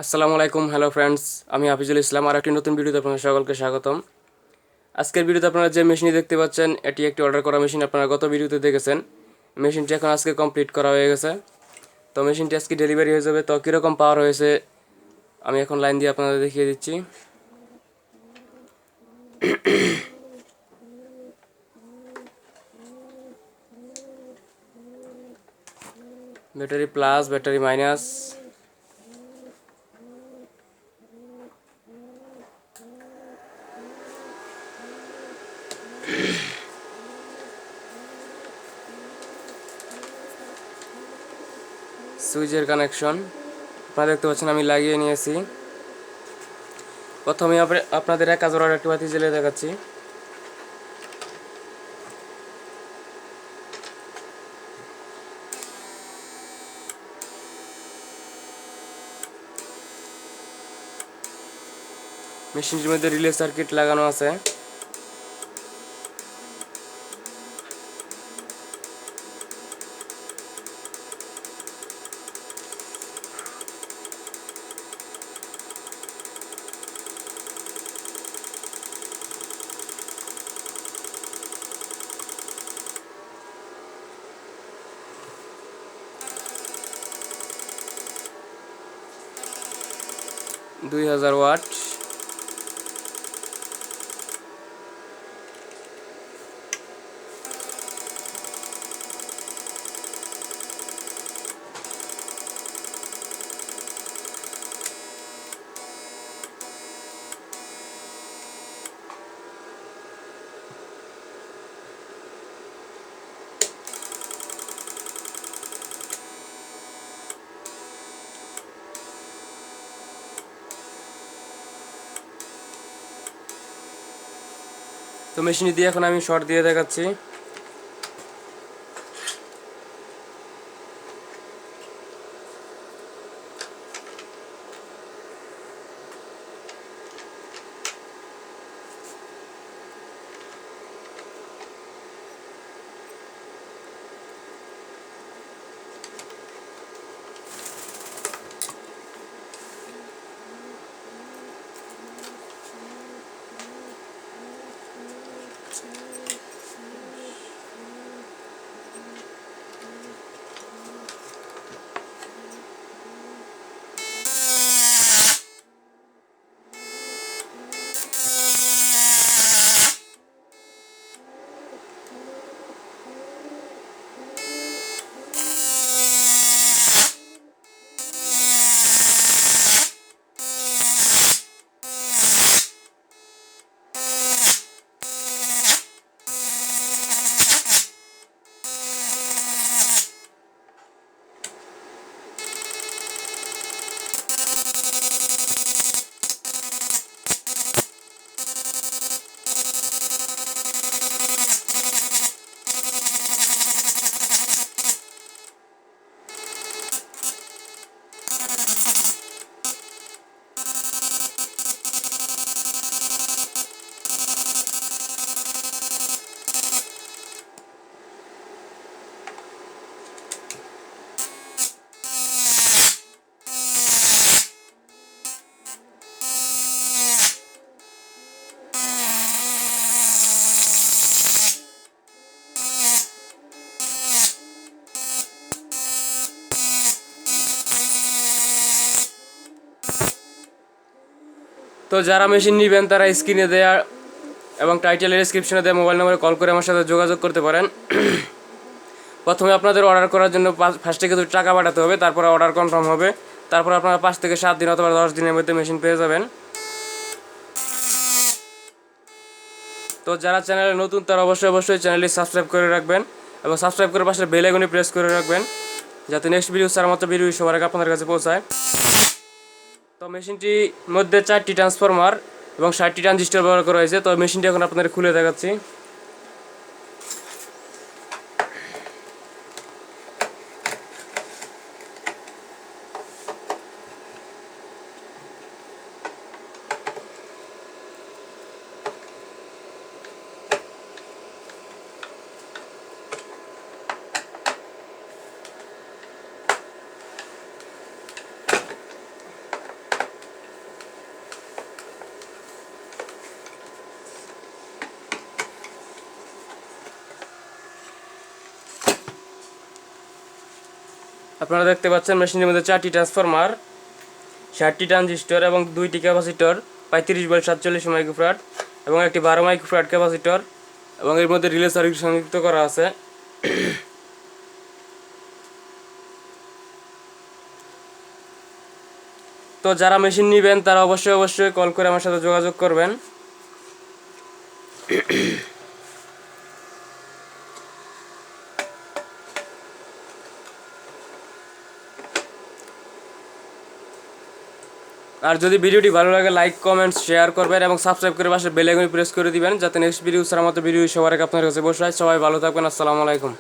আসসালামু আলাইকুম, hello friends. আমি হাফিজুল ইসলাম আর একটি নতুন ভিডিওতে আপনাদের সকলকে স্বাগতম। আজকের ভিডিওতে আপনারা যে মেশিনটি দেখতে পাচ্ছেন, এটি একটি অর্ডার করা মেশিন। আপনারা গত ভিডিওতে দেখেছেন। মেশিনটি এখন আজকে কমপ্লিট করা হয়ে গেছে। তো মেশিনটি আজকে ডেলিভারি হয়ে যাবে। তো কীরকম পাওয়ার হয়েছে আমি এখন লাইন দিয়ে আপনাদের দেখিয়ে দিচ্ছি। Battery plus, battery minus. সুইচের কানেকশন আপনারা দেখতে পাচ্ছেন, আমি লাগিয়ে নিয়েছি। প্রথমে আপনাদের 1000 ওয়াটের একটি বাতি জ্বেলে দেখাচ্ছি। মেশিনটির মধ্যে রিলে সার্কিট লাগানো আছে। তো 2000 ওয়াট। তো মেশিনটি দিয়ে এখন আমি শর্ট দিয়ে দেখাচ্ছি। তো যারা মেশিন নেবেন তারা স্ক্রিনে দেওয়া এবং টাইটেলের ডেসক্রিপশনে দেওয়া মোবাইল নম্বরে কল করে আমার সাথে যোগাযোগ করতে পারেন। প্রথমে আপনাদের অর্ডার করার জন্য ফার্স্টে কিছু টাকা পাঠাতে হবে, তারপর অর্ডার কনফার্ম হবে। তারপর আপনারা 5 থেকে 7 দিন অথবা 10 দিনের মধ্যে মেশিন পেয়ে যাবেন। তো যারা চ্যানেলে নতুন তারা অবশ্যই চ্যানেলটি সাবস্ক্রাইব করে রাখবেন এবং সাবস্ক্রাইব করে পাশে বেল আইকনে প্রেস করে রাখবেন, যাতে নেক্সট ভিডিও ছাড়া মাত্র ভিডিও সবার আগে আপনাদের কাছে পৌঁছায়। তো মেশিনটির মধ্যে 4টি ট্রান্সফরমার এবং 60টি ট্রানজিস্টর ব্যবহার করা হয়েছে। তো মেশিনটি এখন আপনাদের খুলে দেখাচ্ছি। আপনারা দেখতে পাচ্ছেন মেশিনের মধ্যে 4টি ট্রান্সফরমার, 60টি ট্রানজিস্টর এবং 2টি ক্যাপাসিটর, 35 ভোল্ট 47 মাইক্রোফ্যারাড এবং একটি 12 মাইক্রোফ্যারাড ক্যাপাসিটর এবং এর মধ্যে রিলে সার্কিট সংযুক্ত করা আছে। তো যারা মেশিন নেবেন তারা অবশ্যই কল করে আমার সাথে যোগাযোগ করবেন। আর যদি ভিডিওটি ভালো লাগে লাইক কমেন্টস শেয়ার করবেন এবং সাবস্ক্রাইব করে পাশে বেল আইকন প্রেস করে দিবেন যাতে নেক্সট ভিডিও ছাড়া মতো ভিডিও সবার আগে আপনার কাছে পৌঁছায়। সবাই ভালো থাকবেন। আসসালামু আলাইকুম।